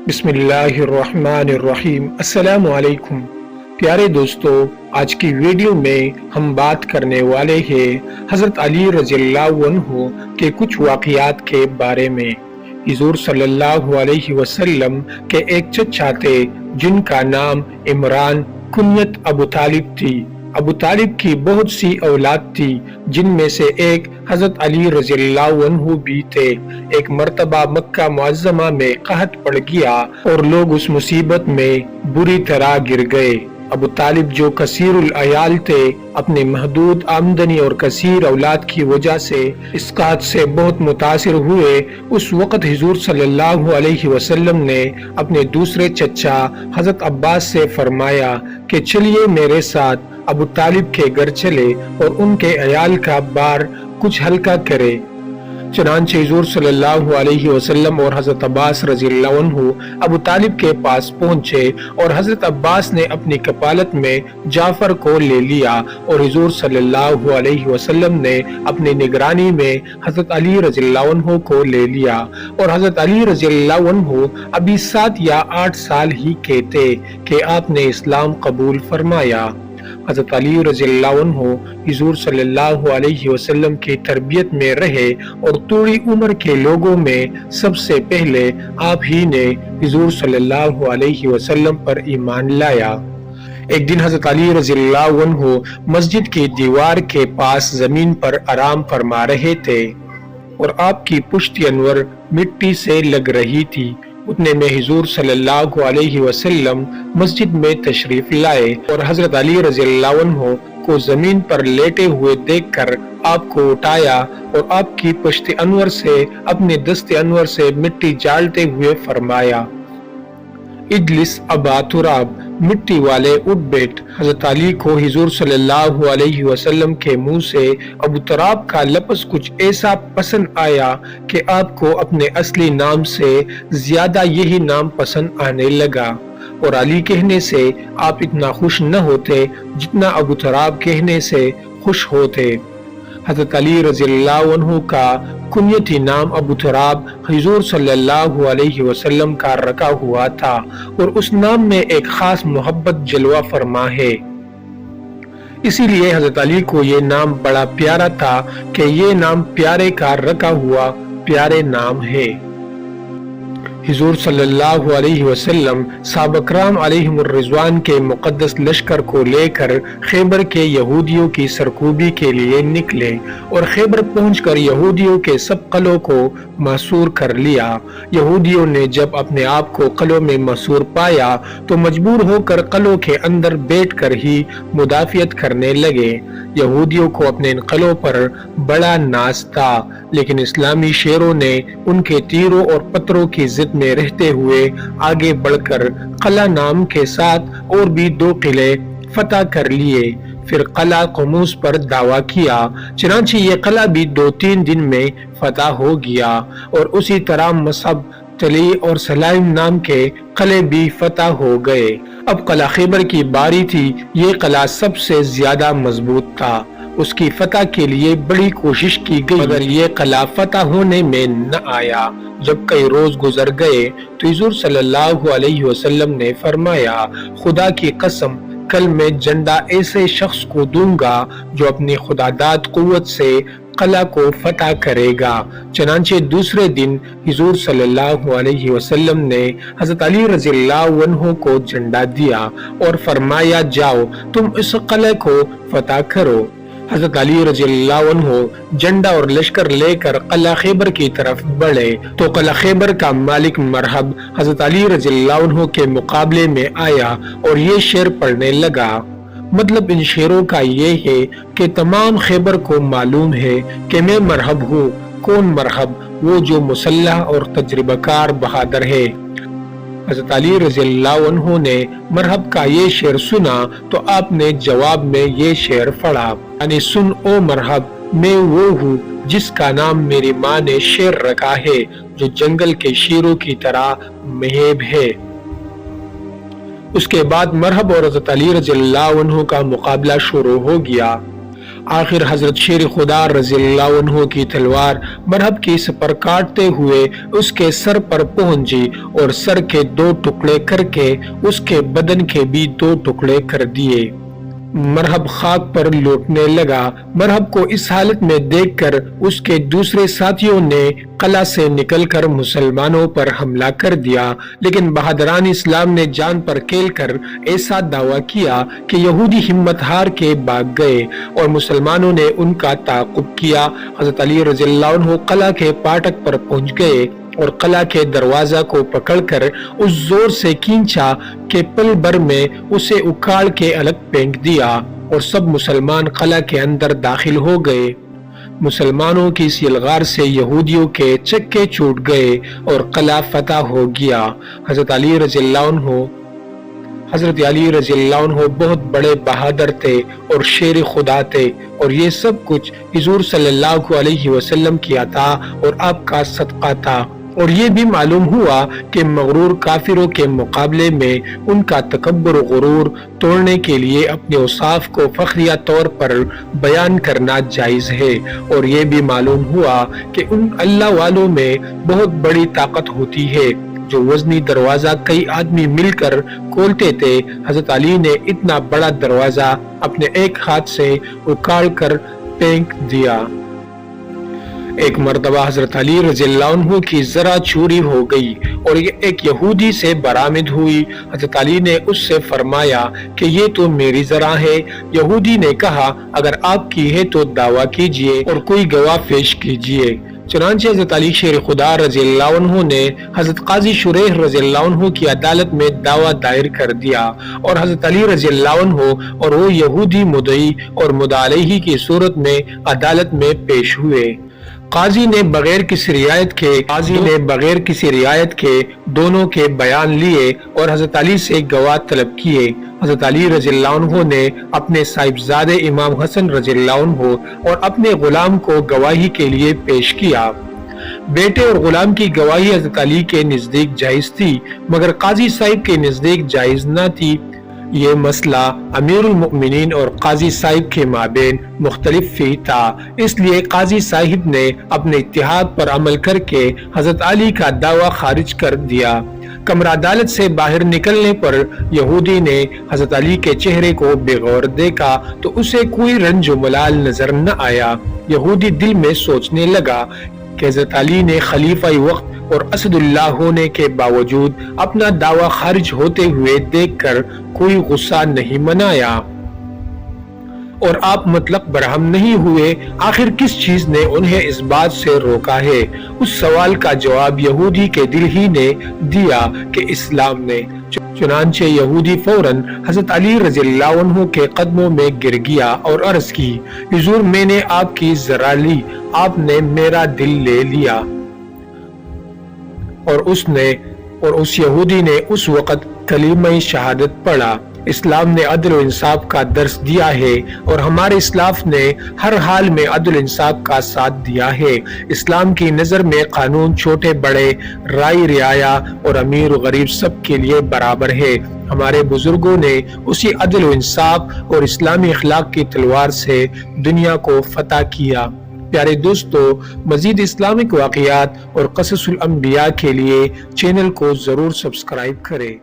بسم اللہ الرحمن الرحیم۔ السلام علیکم پیارے دوستو، آج کی ویڈیو میں ہم بات کرنے والے ہیں حضرت علی رضی اللہ عنہ کے کچھ واقعات کے بارے میں۔ حضور صلی اللہ علیہ وسلم کے ایک چچا تھے جن کا نام عمران، کنیت ابو طالب تھی۔ ابو طالب کی بہت سی اولاد تھی جن میں سے ایک حضرت علی رضی اللہ عنہ بھی تھے۔ ایک مرتبہ مکہ معظمہ میں قحط پڑ گیا اور لوگ اس مصیبت میں بری طرح گر گئے۔ ابو طالب جو کثیر العیال تھے، اپنے محدود آمدنی اور کثیر اولاد کی وجہ سے اس قحط سے بہت متاثر ہوئے۔ اس وقت حضور صلی اللہ علیہ وسلم نے اپنے دوسرے چچا حضرت عباس سے فرمایا کہ چلیے میرے ساتھ ابو طالب کے گھر چلے اور ان کے عیال کا بار کچھ ہلکا کرے۔ چنانچہ حضور صلی اللہ علیہ وسلم اور حضرت عباس رضی اللہ عنہ ابو طالب کے پاس پہنچے اور حضرت عباس نے اپنی کفالت میں جعفر کو لے لیا اور حضور صلی اللہ علیہ وسلم نے اپنی نگرانی میں حضرت علی رضی اللہ عنہ کو لے لیا، اور حضرت علی رضی اللہ عنہ ابھی 7 یا 8 سال ہی کے تھے کہ آپ نے اسلام قبول فرمایا۔ حضرت علی رضی اللہ عنہ حضور صلی اللہ علیہ وسلم کی تربیت میں رہے اور تھوڑی عمر کے لوگوں میں سب سے پہلے آپ ہی نے حضور صلی اللہ علیہ وسلم پر ایمان لایا۔ ایک دن حضرت علی رضی اللہ عنہ مسجد کی دیوار کے پاس زمین پر آرام فرما رہے تھے اور آپ کی پشت انور مٹی سے لگ رہی تھی۔ اتنے میں حضور صلی اللہ علیہ وسلم مسجد میں تشریف لائے اور حضرت علی رضی اللہ عنہ کو زمین پر لیٹے ہوئے دیکھ کر آپ کو اٹھایا اور آپ کی پشت انور سے اپنے دست انور سے مٹی جھاڑتے ہوئے فرمایا، اجلس ابا تراب، مٹی والے اٹھ بیٹھ۔ حضرت علی کو حضور صلی اللہ علیہ وسلم کے منہ سے ابو تراب کا لفظ کچھ ایسا پسند آیا کہ آپ کو اپنے اصلی نام سے زیادہ یہی نام پسند آنے لگا، اور علی کہنے سے آپ اتنا خوش نہ ہوتے جتنا ابو تراب کہنے سے خوش ہوتے۔ حضرت علی رضی اللہ عنہ کا کنیتی نام ابو تراب حضور صلی اللہ علیہ وسلم کا رکھا ہوا تھا، اور اس نام میں ایک خاص محبت جلوہ فرما ہے۔ اسی لیے حضرت علی کو یہ نام بڑا پیارا تھا کہ یہ نام پیارے کا رکھا ہوا پیارے نام ہے۔ حضور صلی اللہ علیہ وسلم صحابہ کرام علیہم الرضوان کے مقدس لشکر کو لے کر خیبر کے یہودیوں کی سرکوبی کے لیے نکلے، اور خیبر پہنچ کر یہودیوں کے سب قلعوں کو محصور کر لیا۔ یہودیوں نے جب اپنے آپ کو قلعوں میں محصور پایا تو مجبور ہو کر قلعوں کے اندر بیٹھ کر ہی مدافعت کرنے لگے۔ یہودیوں کو اپنے ان قلعوں پر بڑا ناز تھا، لیکن اسلامی شیروں نے ان کے تیروں اور پتھروں کی ضد میں رہتے ہوئے آگے بڑھ کر قلعہ نام کے ساتھ اور بھی 2 قلعے فتح کر لیے۔ پھر قلعہ قموس پر دعویٰ کیا، چنانچہ یہ قلعہ بھی 2-3 دن میں فتح ہو گیا، اور اسی طرح مصعب، تلی اور سلائم نام کے قلعے بھی فتح ہو گئے۔ اب قلعہ خیبر کی باری تھی۔ یہ قلعہ سب سے زیادہ مضبوط تھا۔ اس کی فتح کے لیے بڑی کوشش کی گئی، مگر یہ قلعہ فتح ہونے میں نہ آیا۔ جب کئی روز گزر گئے تو حضور صلی اللہ علیہ وسلم نے فرمایا، خدا کی قسم، کل میں جھنڈا ایسے شخص کو دوں گا جو اپنی خداداد قوت سے قلعہ کو فتح کرے گا۔ چنانچہ دوسرے دن حضور صلی اللہ علیہ وسلم نے حضرت علی رضی اللہ عنہ کو جھنڈا دیا اور فرمایا، جاؤ تم اس قلعے کو فتح کرو۔ حضرت علی رضی اللہ عنہ جھنڈا اور لشکر لے کر قلعہ خیبر کی طرف بڑھے تو قلعہ خیبر کا مالک مرحب حضرت علی رضی اللہ عنہ کے مقابلے میں آیا اور یہ شعر پڑھنے لگا۔ مطلب ان شعروں کا یہ ہے کہ تمام خیبر کو معلوم ہے کہ میں مرحب ہوں۔ کون مرحب؟ وہ جو مسلح اور تجربہ کار بہادر ہے۔ حضرت علی رضی اللہ عنہ نے مرحب کا یہ شعر سنا تو آپ نے جواب میں یہ شعر پڑھا، یعنی سن او مرحب، میں وہ ہوں جس کا نام میری ماں نے شیر رکھا ہے، جو جنگل کے شیروں کی طرح مہیب ہے۔ اس کے بعد مرحب اور حضرت علی رضی اللہ عنہ کا مقابلہ شروع ہو گیا۔ آخر حضرت شیر خدا رضی اللہ عنہ کی تلوار مرحب کی سپر کاٹتے ہوئے اس کے سر پر پہنچی اور سر کے 2 ٹکڑے کر کے اس کے بدن کے بھی 2 ٹکڑے کر دیے۔ مرحب خاک پر لوٹنے لگا۔ مرحب کو اس حالت میں دیکھ کر اس کے دوسرے ساتھیوں نے قلعہ سے نکل کر مسلمانوں پر حملہ کر دیا، لیکن بہادران اسلام نے جان پر کھیل کر ایسا دعویٰ کیا کہ یہودی ہمت ہار کے بھاگ گئے اور مسلمانوں نے ان کا تعاقب کیا۔ حضرت علی رضی اللہ عنہ قلعہ کے پھاٹک پر پہنچ گئے اور قلعہ کے دروازہ کو پکڑ کر اس زور سے کھینچا کہ پل بھر میں اسے اکھاڑ کے الگ پھینک دیا اور سب مسلمان قلعہ کے اندر داخل ہو گئے۔ مسلمانوں کی اس یلغار سے یہودیوں کے چکے چھوٹ گئے اور قلعہ فتح ہو گیا۔ حضرت علی رضی اللہ عنہ بہت بڑے بہادر تھے اور شیر خدا تھے، اور یہ سب کچھ حضور صلی اللہ علیہ وسلم کی عطا اور آپ کا صدقہ تھا۔ اور یہ بھی معلوم ہوا کہ مغرور کافروں کے مقابلے میں ان کا تکبر و غرور توڑنے کے لیے اپنے اوصاف کو فخریہ طور پر بیان کرنا جائز ہے، اور یہ بھی معلوم ہوا کہ ان اللہ والوں میں بہت بڑی طاقت ہوتی ہے۔ جو وزنی دروازہ کئی آدمی مل کر کھولتے تھے، حضرت علی نے اتنا بڑا دروازہ اپنے ایک ہاتھ سے اکھاڑ کر پھینک دیا۔ ایک مرتبہ حضرت علی رضی اللہ عنہ کی ذرا چوری ہو گئی اور یہ ایک یہودی سے برآمد ہوئی۔ حضرت علی نے اس سے فرمایا کہ یہ تو میری ذرا ہے۔ یہودی نے کہا اگر آپ کی ہے تو دعویٰ کیجئے اور کوئی گواہ پیش کیجئے۔ چنانچہ حضرت علی شیر خدا رضی اللہ عنہ نے حضرت قاضی شریح رضی اللہ عنہ کی عدالت میں دعویٰ دائر کر دیا، اور حضرت علی رضی اللہ عنہ اور وہ یہودی مدعی اور مدعی علیہ کی صورت میں عدالت میں پیش ہوئے۔ قاضی نے بغیر کسی رعایت کے دونوں کے بیان لیے اور حضرت علی سے گواہ طلب کیے۔ حضرت علی رضی اللہ عنہ نے اپنے صاحبزادے امام حسن رضی اللہ عنہ اور اپنے غلام کو گواہی کے لیے پیش کیا۔ بیٹے اور غلام کی گواہی حضرت علی کے نزدیک جائز تھی، مگر قاضی صاحب کے نزدیک جائز نہ تھی۔ یہ مسئلہ امیر المؤمنین اور قاضی صاحب کے مابین مختلف ہی تھا، اس لیے قاضی صاحب نے اپنے اتحاد پر عمل کر کے حضرت علی کا دعویٰ خارج کر دیا۔ کمرہ عدالت سے باہر نکلنے پر یہودی نے حضرت علی کے چہرے کو بغور دیکھا تو اسے کوئی رنج و ملال نظر نہ آیا۔ یہودی دل میں سوچنے لگا کہ حضرت علی نے خلیفہ وقت اور اسد اللہ ہونے کے باوجود اپنا دعویٰ خارج ہوتے ہوئے دیکھ کر کوئی غصہ نہیں منایا، اور آپ مطلق برہم نہیں ہوئے۔ آخر کس چیز نے انہیں اس بات سے روکا ہے؟ اس سوال کا جواب یہودی کے دل ہی نے دیا کہ اسلام نے۔ چنانچہ یہودی فوراً حضرت علی رضی اللہ عنہ کے قدموں میں گر گیا اور عرض کی، حضور میں نے آپ کی ذرا لی، آپ نے میرا دل لے لیا۔ اور اس یہودی نے اس وقت کلمہ شہادت پڑھا۔ اسلام نے عدل و انصاف کا درس دیا ہے اور ہمارے اسلاف نے ہر حال میں عدل و انصاف کا ساتھ دیا ہے۔ اسلام کی نظر میں قانون چھوٹے بڑے، رائی رعایا اور امیر و غریب سب کے لیے برابر ہے۔ ہمارے بزرگوں نے اسی عدل و انصاف اور اسلامی اخلاق کی تلوار سے دنیا کو فتح کیا۔ پیارے دوستو، مزید اسلامک واقعات اور قصص الانبیاء کے لیے چینل کو ضرور سبسکرائب کریں۔